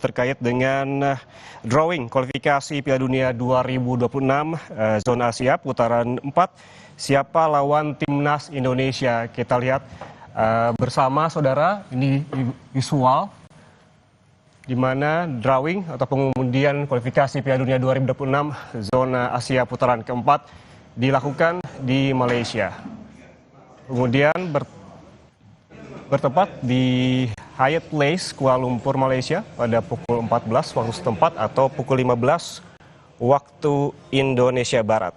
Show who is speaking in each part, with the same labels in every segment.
Speaker 1: terkait dengan drawing kualifikasi Piala Dunia 2026 zona Asia putaran 4. Siapa lawan timnas Indonesia? Kita lihat bersama saudara, ini visual di mana drawing atau pengundian kualifikasi Piala Dunia 2026 zona Asia putaran keempat dilakukan di Malaysia. Kemudian bertempat di Hyatt Place, Kuala Lumpur, Malaysia pada pukul 14 waktu setempat atau pukul 15 waktu Indonesia Barat.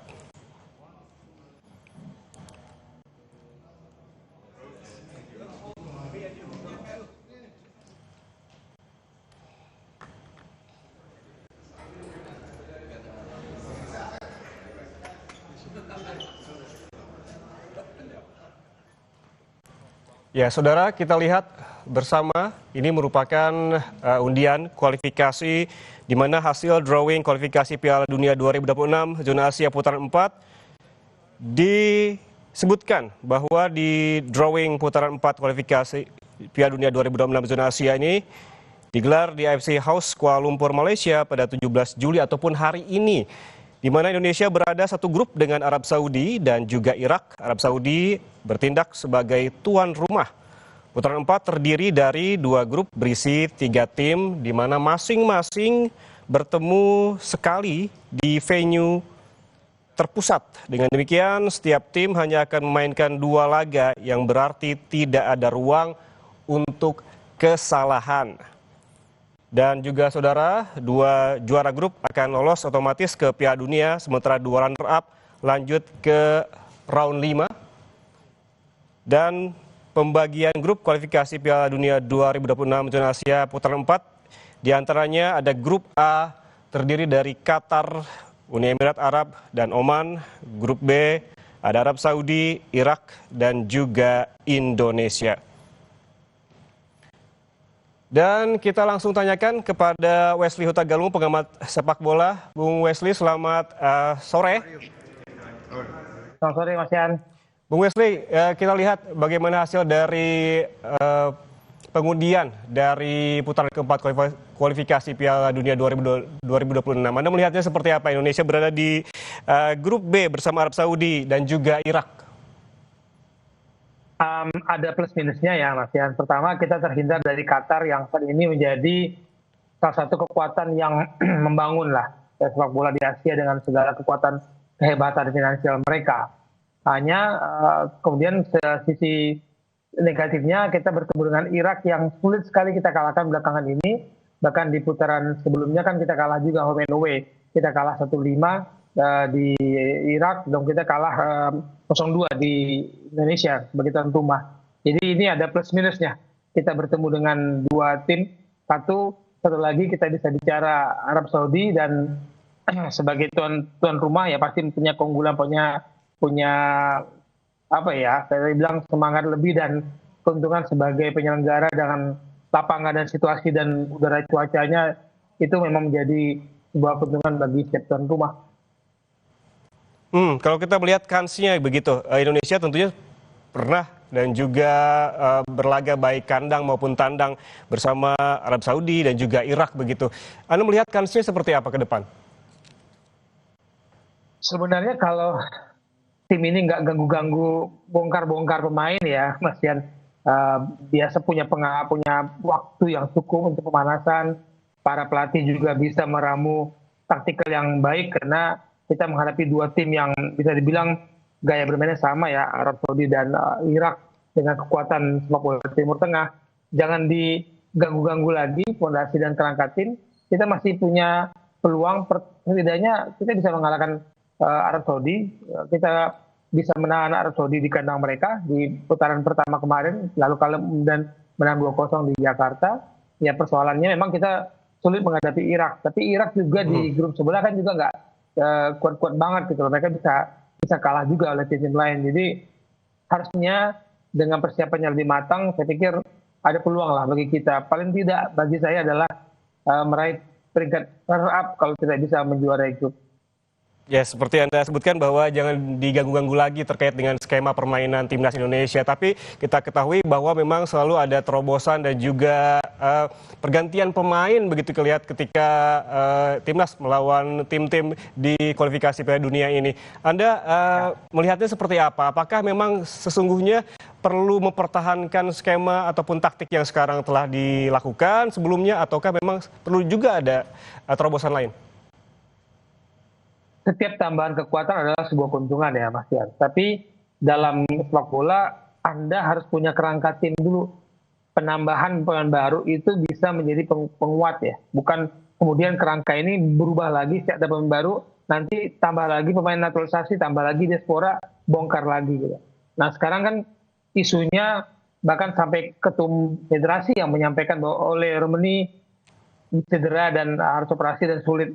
Speaker 1: Ya, saudara, kita lihat bersama, ini merupakan undian kualifikasi di mana hasil drawing kualifikasi Piala Dunia 2026 zona Asia putaran 4 disebutkan bahwa di drawing putaran 4 kualifikasi Piala Dunia 2026 zona Asia ini digelar di AFC House Kuala Lumpur, Malaysia pada 17 Juli ataupun hari ini, di mana Indonesia berada satu grup dengan Arab Saudi dan juga Irak. Arab Saudi bertindak sebagai tuan rumah. Putaran 4 terdiri dari 2 grup berisi 3 tim, di mana masing-masing bertemu sekali di venue terpusat. Dengan demikian, setiap tim hanya akan memainkan 2 laga yang berarti tidak ada ruang untuk kesalahan. Dan juga saudara, 2 juara grup akan lolos otomatis ke Piala Dunia, sementara 2 runner-up lanjut ke round 5. Dan pembagian grup kualifikasi Piala Dunia 2026 zona Asia putaran 4, diantaranya ada grup A terdiri dari Qatar, Uni Emirat Arab, dan Oman. Grup B ada Arab Saudi, Irak, dan juga Indonesia. Dan kita langsung tanyakan kepada Wesley Hutagalung, pengamat sepak bola. Bung Wesley, selamat sore.
Speaker 2: Selamat sore, Mas Yan.
Speaker 1: Bung Wesley, kita lihat bagaimana hasil dari pengundian dari putaran keempat kualifikasi Piala Dunia 2026. Anda melihatnya seperti apa? Indonesia berada di grup B bersama Arab Saudi dan juga Irak.
Speaker 2: Ada plus minusnya ya, Mas Yan. Pertama, kita terhindar dari Qatar yang saat ini menjadi salah satu kekuatan yang membangun lah sepak bola di Asia dengan segala kekuatan kehebatan finansial mereka. Hanya kemudian sisi negatifnya kita bertemu dengan Irak yang sulit sekali kita kalahkan belakangan ini. Bahkan di putaran sebelumnya kan kita kalah juga home and away. Kita kalah 1-5 di Irak, dan kita kalah 0-2 di Indonesia sebagai tuan rumah. Jadi ini ada plus minusnya. Kita bertemu dengan 2 tim. Satu lagi kita bisa bicara Arab Saudi, dan sebagai tuan rumah ya pasti punya keunggulan, punya apa ya, saya bilang semangat lebih dan keuntungan sebagai penyelenggara dengan lapangan dan situasi dan udara cuacanya itu memang menjadi sebuah keuntungan bagi setiap tuan rumah.
Speaker 1: Kalau kita melihat kansnya begitu, Indonesia tentunya pernah dan juga berlaga baik kandang maupun tandang bersama Arab Saudi dan juga Irak begitu. Anda melihat kansnya seperti apa ke depan?
Speaker 2: Sebenarnya kalau tim ini nggak ganggu-ganggu bongkar-bongkar pemain ya, Mas Yan. Biasa punya waktu yang cukup untuk pemanasan. Para pelatih juga bisa meramu taktikal yang baik karena kita menghadapi 2 tim yang bisa dibilang gaya bermainnya sama ya, Arab Saudi dan Irak dengan kekuatan sepak bola Timur Tengah. Jangan diganggu-ganggu lagi fondasi dan kerangka tim. Kita masih punya peluang, setidaknya kita bisa mengalahkan Arab Saudi. Kita bisa menahan Arab Saudi di kandang mereka di putaran pertama kemarin, lalu kalah dan menang 2-0 di Jakarta. Ya persoalannya memang kita sulit menghadapi Irak, tapi Irak juga di grup sebelah kan juga nggak kuat-kuat banget gitu. Mereka bisa kalah juga oleh tim lain. Jadi harusnya dengan persiapan yang lebih matang, saya pikir ada peluang lah bagi kita. Paling tidak bagi saya adalah meraih peringkat runner up kalau tidak bisa menjuarai grup.
Speaker 1: Ya, seperti Anda sebutkan bahwa jangan diganggu-ganggu lagi terkait dengan skema permainan timnas Indonesia. Tapi kita ketahui bahwa memang selalu ada terobosan dan juga pergantian pemain begitu kelihatan ketika timnas melawan tim-tim di kualifikasi Piala Dunia ini. Anda melihatnya seperti apa? Apakah memang sesungguhnya perlu mempertahankan skema ataupun taktik yang sekarang telah dilakukan sebelumnya, ataukah memang perlu juga ada terobosan lain?
Speaker 2: Setiap tambahan kekuatan adalah sebuah keuntungan ya Mas Yan. Tapi dalam sepak bola Anda harus punya kerangka tim dulu. Penambahan pemain baru itu bisa menjadi penguat ya. Bukan kemudian kerangka ini berubah lagi setiap ada pemain baru, nanti tambah lagi pemain naturalisasi, tambah lagi diaspora, bongkar lagi gitu. Nah sekarang kan isunya bahkan sampai ketum federasi yang menyampaikan bahwa oleh Romani cedera dan harus operasi dan sulit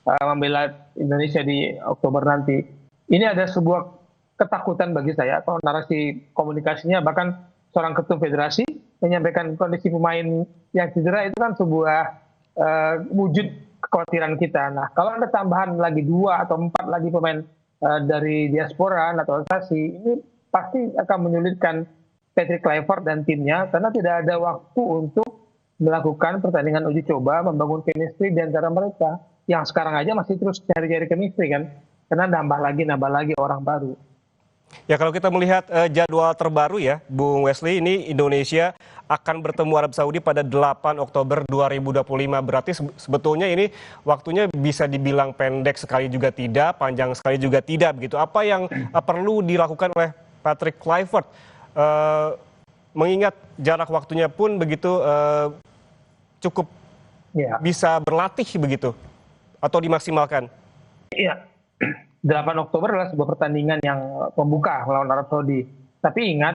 Speaker 2: membela Indonesia di Oktober nanti. Ini ada sebuah ketakutan bagi saya, atau narasi komunikasinya, bahkan seorang ketum federasi menyampaikan kondisi pemain yang cedera itu kan sebuah wujud kekhawatiran kita. Nah, kalau ada tambahan lagi 2 atau 4 lagi pemain dari diaspora, naturalisasi, ini pasti akan menyulitkan Patrick Kluivert dan timnya, karena tidak ada waktu untuk melakukan pertandingan uji coba, membangun chemistry di antara mereka. Yang sekarang aja masih terus cari-cari chemistry kan, karena nambah lagi orang baru.
Speaker 1: Ya, kalau kita melihat jadwal terbaru ya, Bung Wesley, ini Indonesia akan bertemu Arab Saudi pada 8 Oktober 2025. Berarti sebetulnya ini waktunya bisa dibilang pendek sekali juga tidak, panjang sekali juga tidak begitu. Apa yang perlu dilakukan oleh Patrick Kluivert? Mengingat jarak waktunya pun begitu cukup bisa berlatih begitu atau dimaksimalkan?
Speaker 2: Iya, 8 Oktober adalah sebuah pertandingan yang pembuka melawan Arab Saudi. Tapi ingat,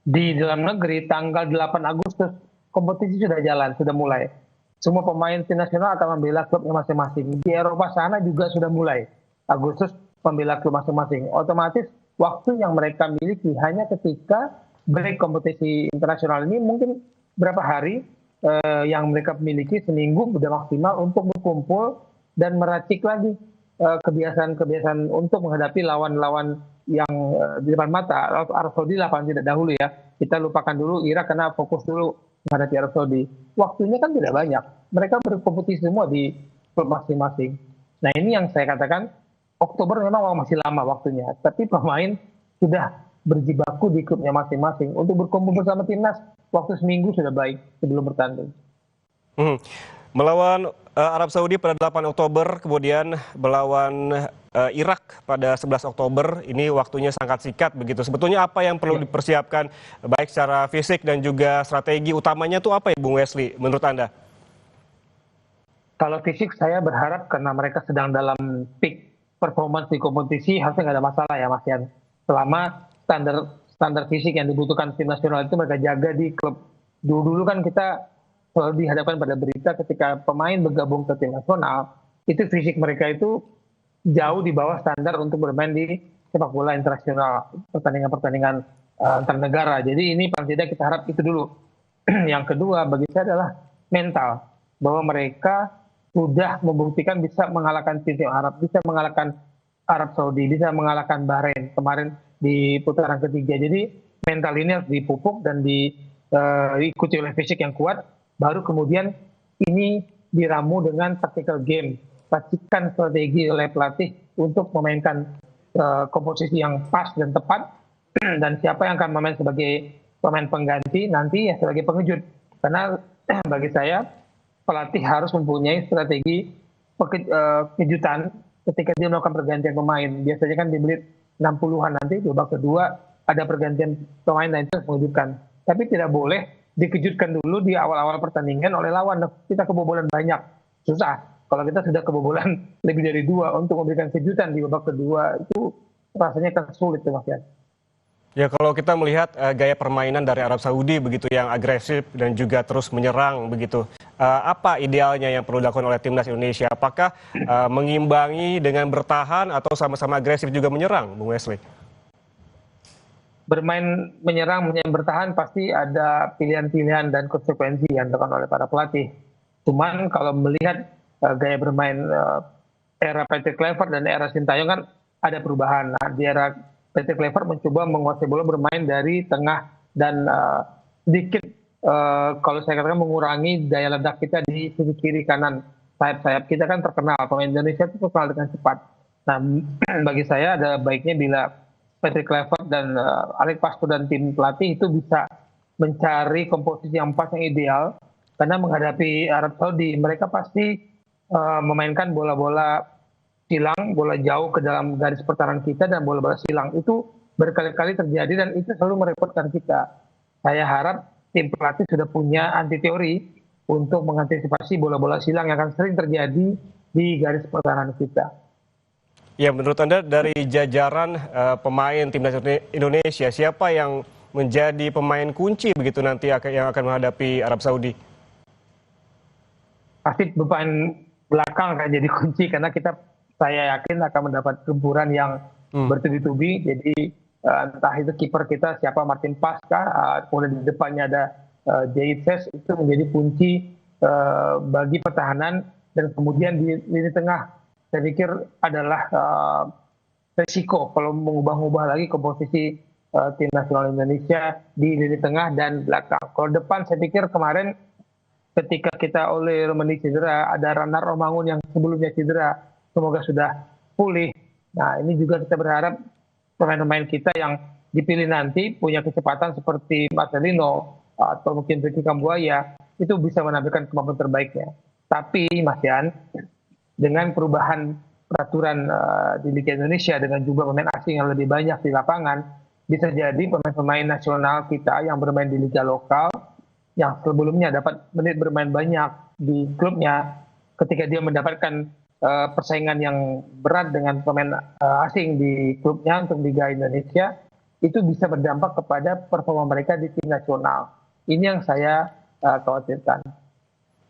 Speaker 2: di dalam negeri tanggal 8 Agustus kompetisi sudah jalan, sudah mulai. Semua pemain tim nasional akan membela klubnya masing-masing. Di Eropa sana juga sudah mulai. Agustus membela klub masing-masing. Otomatis waktu yang mereka miliki hanya ketika break kompetisi internasional ini mungkin berapa hari yang mereka miliki, seminggu sudah maksimal untuk berkumpul dan meracik lagi kebiasaan-kebiasaan untuk menghadapi lawan-lawan yang di depan mata. Arab Saudi lah paling tidak dahulu ya. Kita lupakan dulu Irak karena fokus dulu menghadapi Arab Saudi. Waktunya kan tidak banyak. Mereka berkompetisi semua di klub masing-masing. Nah ini yang saya katakan, Oktober memang masih lama waktunya. Tapi pemain sudah berjibaku di klubnya masing-masing. Untuk berkumpul bersama timnas, waktu seminggu sudah baik sebelum bertanding.
Speaker 1: Melawan Arab Saudi pada 8 Oktober, kemudian melawan Irak pada 11 Oktober, ini waktunya sangat singkat begitu. Sebetulnya apa yang perlu dipersiapkan baik secara fisik dan juga strategi utamanya itu apa ya Bung Wesley menurut Anda?
Speaker 2: Kalau fisik saya berharap karena mereka sedang dalam peak performance di kompetisi harusnya nggak ada masalah ya Mas Yan. Selama standar fisik yang dibutuhkan tim nasional itu mereka jaga di klub. Dulu kan kita selalu dihadapkan pada berita ketika pemain bergabung ke tim nasional, itu fisik mereka itu jauh di bawah standar untuk bermain di sepak bola internasional, pertandingan-pertandingan antar negara. Jadi ini paling tidak kita harap itu dulu. Yang kedua bagi saya adalah mental, bahwa mereka sudah membuktikan bisa mengalahkan tim-tim Arab, bisa mengalahkan Arab Saudi, bisa mengalahkan Bahrain kemarin di putaran ketiga. Jadi mental ini harus dipupuk dan diikuti oleh fisik yang kuat. Baru kemudian ini diramu dengan tactical game, pastikan strategi oleh pelatih untuk memainkan komposisi yang pas dan tepat, dan siapa yang akan memain sebagai pemain pengganti nanti ya sebagai pengejut. Karena bagi saya pelatih harus mempunyai strategi kejutan ketika dia melakukan pergantian pemain. Biasanya kan di menit 60-an nanti babak kedua ada pergantian pemain dan itu mengejutkan. Tapi tidak boleh dikejutkan dulu di awal-awal pertandingan oleh lawan. Kita kebobolan banyak, susah. Kalau kita sudah kebobolan lebih dari 2 untuk memberikan kejutan di babak kedua, itu rasanya kan sulit Mas Yan.
Speaker 1: Ya, kalau kita melihat gaya permainan dari Arab Saudi begitu yang agresif dan juga terus menyerang begitu, apa idealnya yang perlu dilakukan oleh timnas Indonesia? Apakah mengimbangi dengan bertahan atau sama-sama agresif juga menyerang, Bung Wesley?
Speaker 2: Bermain menyerang, bertahan pasti ada pilihan-pilihan dan konsekuensi yang dilakukan oleh para pelatih. Cuman kalau melihat gaya bermain era Patrick Kluivert dan era Sintayong kan ada perubahan. Nah, di era Patrick Kluivert mencoba menguasai bola bermain dari tengah dan sedikit kalau saya katakan mengurangi daya ledak kita di sisi kiri kanan sayap-sayap. Kita kan terkenal, pemain Indonesia itu terkenal dengan cepat. Nah, bagi saya ada baiknya bila Patrick Kluivert dan Alex Pastur dan tim pelatih itu bisa mencari komposisi yang pas, yang ideal, karena menghadapi Arab Saudi mereka pasti memainkan bola-bola silang, bola jauh ke dalam garis pertahanan kita, dan bola-bola silang itu berkali-kali terjadi dan itu selalu merepotkan kita. Saya harap tim pelatih sudah punya anti teori untuk mengantisipasi bola-bola silang yang akan sering terjadi di garis pertahanan kita.
Speaker 1: Ya, menurut Anda dari jajaran pemain timnas Indonesia, siapa yang menjadi pemain kunci begitu nanti yang akan menghadapi Arab Saudi?
Speaker 2: Pasti pemain belakang akan jadi kunci karena saya yakin akan mendapat gempuran yang bertubi-tubi. Jadi entah itu kiper kita siapa, Martin Paska, kemudian di depannya ada Jaises, itu menjadi kunci bagi pertahanan, dan kemudian di lini tengah saya pikir adalah resiko kalau mengubah-ubah lagi komposisi tim nasional Indonesia di lini tengah dan belakang. Kalau depan saya pikir kemarin ketika kita oleh Romani cedera, ada Ranar Romangun yang sebelumnya cedera, semoga sudah pulih. Nah, ini juga kita berharap pemain-pemain kita yang dipilih nanti punya kecepatan seperti Marcelino atau mungkin Ricky Kambuaya, itu bisa menampilkan kemampuan terbaiknya. Tapi Mas Yan, dengan perubahan peraturan di Liga Indonesia dengan jumlah pemain asing yang lebih banyak di lapangan, bisa jadi pemain-pemain nasional kita yang bermain di liga lokal yang sebelumnya dapat menit bermain banyak di klubnya, ketika dia mendapatkan persaingan yang berat dengan pemain asing di klubnya untuk Liga Indonesia, itu bisa berdampak kepada performa mereka di tim nasional. Ini yang saya khawatirkan.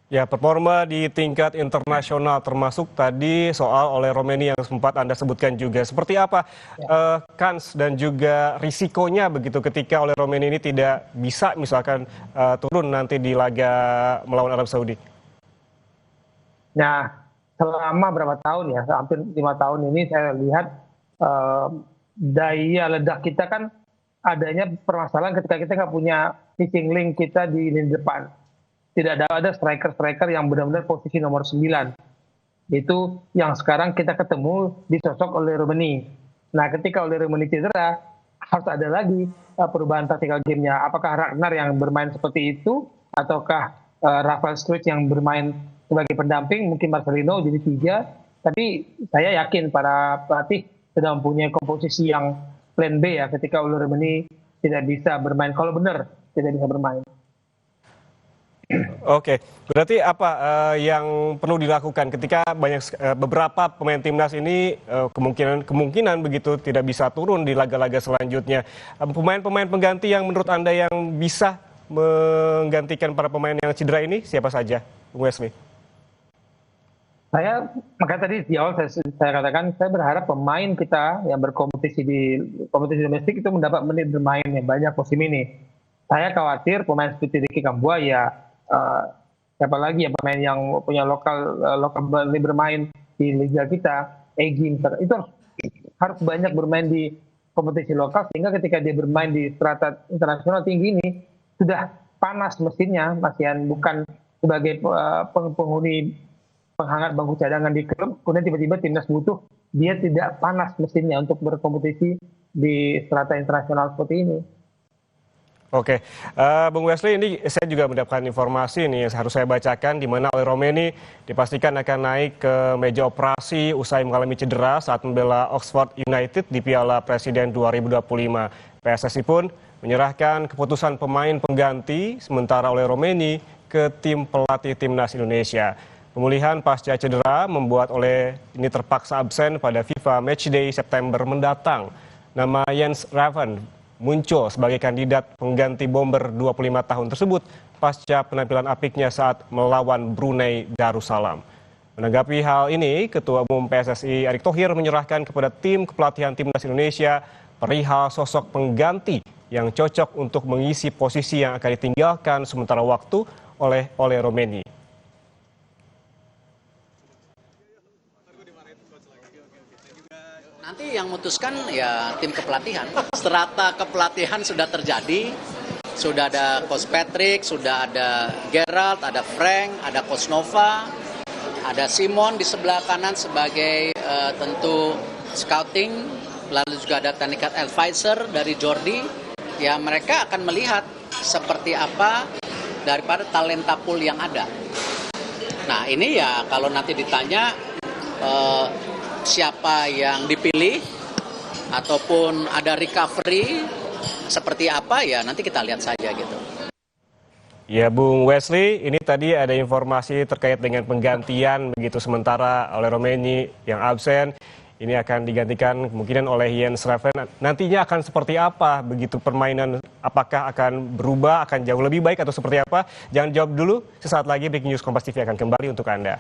Speaker 1: Ya, performa di tingkat internasional termasuk tadi soal oleh Romeni yang sempat Anda sebutkan juga. Seperti apa kans dan juga risikonya begitu ketika oleh Romeni ini tidak bisa misalkan turun nanti di laga melawan Arab Saudi?
Speaker 2: Nah, selama berapa tahun ya, hampir 5 tahun ini saya lihat daya ledak kita kan adanya permasalahan ketika kita nggak punya missing link kita di lini depan. Tidak ada striker-striker yang benar-benar posisi nomor 9. Itu yang sekarang kita ketemu disosok oleh Romeni. Nah, ketika oleh Romeni cedera, harus ada lagi perubahan tactical game-nya. Apakah Ragnar yang bermain seperti itu, ataukah Rafael Struijk yang bermain sebagai pendamping, mungkin Marcelino jadi 3. Tapi saya yakin para pelatih sudah mempunyai komposisi yang plan B ya, ketika oleh Romeni tidak bisa bermain. Kalau benar tidak bisa bermain.
Speaker 1: Oke, berarti apa yang perlu dilakukan ketika beberapa pemain timnas ini kemungkinan begitu tidak bisa turun di laga-laga selanjutnya. Pemain-pemain pengganti yang menurut Anda yang bisa menggantikan para pemain yang cedera ini siapa saja, Bung Wesley?
Speaker 2: Makanya tadi di awal saya katakan saya berharap pemain kita yang berkompetisi di kompetisi domestik itu mendapat menit bermain yang banyak musim ini. Saya khawatir pemain seperti Ricky Kambuaya, siapa lagi ya pemain yang punya lokal bermain di liga kita, Egy itu harus banyak bermain di kompetisi lokal, sehingga ketika dia bermain di strata internasional tinggi ini sudah panas mesinnya, Mas Yan, bukan sebagai penghuni penghangat bangku cadangan di klub, kemudian tiba-tiba timnas butuh, dia tidak panas mesinnya untuk berkompetisi di strata internasional seperti ini.
Speaker 1: Oke, Bung Wesley, ini saya juga mendapatkan informasi nih yang harus saya bacakan, di mana oleh Romeni dipastikan akan naik ke meja operasi usai mengalami cedera saat membela Oxford United di Piala Presiden 2025. PSSI pun menyerahkan keputusan pemain pengganti sementara oleh Romeni ke tim pelatih timnas Indonesia. Pemulihan pasca cedera membuat oleh ini terpaksa absen pada FIFA Matchday September mendatang. Nama Jens Raven muncul sebagai kandidat pengganti bomber 25 tahun tersebut pasca penampilan apiknya saat melawan Brunei Darussalam. Menanggapi hal ini, Ketua Umum PSSI Erick Thohir menyerahkan kepada tim kepelatihan timnas Indonesia perihal sosok pengganti yang cocok untuk mengisi posisi yang akan ditinggalkan sementara waktu oleh Romeni.
Speaker 3: Nanti yang memutuskan ya tim kepelatihan. Strata kepelatihan sudah terjadi, sudah ada Coach Patrick, sudah ada Gerald, ada Frank, ada Coach Nova, ada Simon di sebelah kanan sebagai tentu scouting, lalu juga ada technical advisor dari Jordi. Ya mereka akan melihat seperti apa daripada talenta pool yang ada. Nah ini ya kalau nanti ditanya siapa yang dipilih ataupun ada recovery seperti apa ya nanti kita lihat saja gitu.
Speaker 1: Ya Bung Wesley, ini tadi ada informasi terkait dengan penggantian begitu sementara oleh Romeni yang absen. Ini akan digantikan kemungkinan oleh Jens Schreven. Nantinya akan seperti apa begitu permainan? Apakah akan berubah, akan jauh lebih baik atau seperti apa? Jangan jawab dulu, sesaat lagi Breaking News Kompas TV akan kembali untuk Anda.